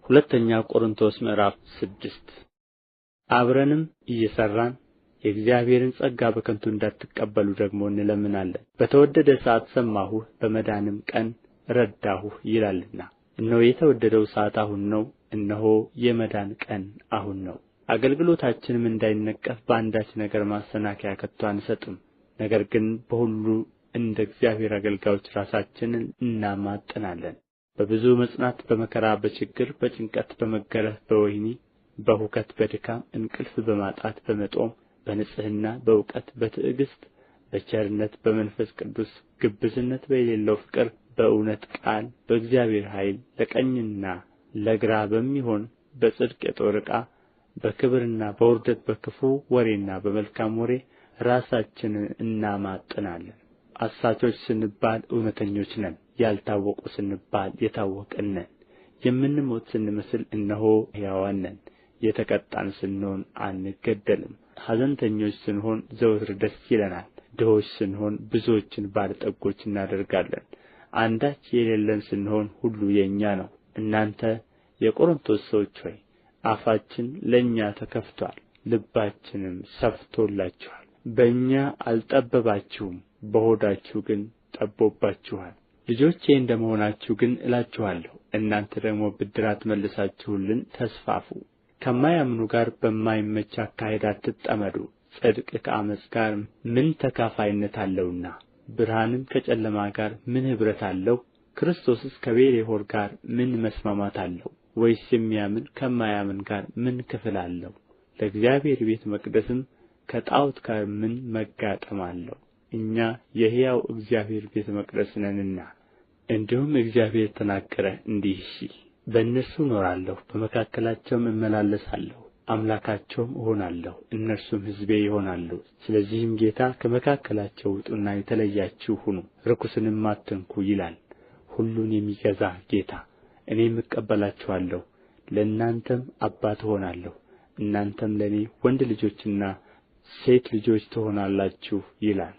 ሁለተኛ ቆሮንቶስ ምዕራፍ 6 አብረንም እየሠራን የእግዚአብሔርን ጸጋ በከንቱ እንዳትቀበሉ ደግሞ እንለምናለን። በተወደደ ሰዓት ሰማሁህ፣ በመዳንም ቀን ረዳሁህ ይላልና። እነሆ የተወደደው ሰዓት አሁን ነው፣ እነሆ የመዳን ቀን አሁን ነው። አገልግሎታችንም እንዳይነቀፍ በአንዳች ነገር ማሰናከያ ከቶ አንሰጥም። ነገር ግን በሁሉ እንደ እግዚአብሔር አገልጋዮች ራሳችንን እናማጥናለን። በብዙ መጽናት፣ በመከራ፣ በችግር፣ በጭንቀት፣ በመገረፍ፣ በወህኒ፣ በሁከት፣ በድካም፣ እንቅልፍ በማጣት፣ በመጦም፣ በንጽሕና፣ በእውቀት፣ በትዕግሥት፣ በቸርነት፣ በመንፈስ ቅዱስ ግብዝነት፣ በሌለው ፍቅር፣ በእውነት ቃል፣ በእግዚአብሔር ኃይል፣ ለቀኝና ለግራ በሚሆን በጽድቅ የጦር ዕቃ፣ በክብርና በውርደት፣ በክፉ ወሬና በመልካም ወሬ ራሳችንን እናማጥናለን። አሳቾች ስንባል እውነተኞች ነን፣ ያልታወቁ ስንባል የታወቅን ነን። የምንሞት ስንመስል እነሆ ሕያዋን ነን፣ የተቀጣን ስንሆን አንገደልም። ኀዘንተኞች ስንሆን ዘወትር ደስ ይለናል፣ ድሆች ስንሆን ብዙዎችን ባለጠጎች እናደርጋለን። አንዳች የሌለን ስንሆን ሁሉ የእኛ ነው። እናንተ የቆሮንቶስ ሰዎች ሆይ አፋችን ለእኛ ተከፍቶአል፣ ልባችንም ሰፍቶላችኋል። በእኛ አልጠበባችሁም፣ በሆዳችሁ ግን ጠቦባችኋል። ልጆቼ እንደ መሆናችሁ ግን እላችኋለሁ፣ እናንተ ደግሞ ብድራት መልሳችሁልን ተስፋፉ። ከማያምኑ ጋር በማይመች አካሄድ አትጠመዱ። ጽድቅ ከዓመፅ ጋር ምን ተካፋይነት አለውና? ብርሃንም ከጨለማ ጋር ምን ኅብረት አለው? ክርስቶስስ ከቤልሆር ጋር ምን መስማማት አለው? ወይስ የሚያምን ከማያምን ጋር ምን ክፍል አለው? ለእግዚአብሔር ቤተ መቅደስም ከጣዖት ጋር ምን መጋጠም አለው? እኛ የሕያው እግዚአብሔር ቤተ መቅደስ ነንና። እንዲሁም እግዚአብሔር ተናገረ እንዲህ ሲል፣ በእነርሱ እኖራለሁ፣ በመካከላቸውም እመላለሳለሁ፣ አምላካቸውም እሆናለሁ፣ እነርሱም ሕዝቤ ይሆናሉ። ስለዚህም ጌታ ከመካከላቸው ውጡና የተለያችሁ ሁኑ፣ ርኩስንም አትንኩ ይላል ሁሉን የሚገዛ ጌታ። እኔም እቀበላችኋለሁ፣ ለእናንተም አባት እሆናለሁ፣ እናንተም ለእኔ ወንድ ልጆችና ሴት ልጆች ትሆናላችሁ ይላል።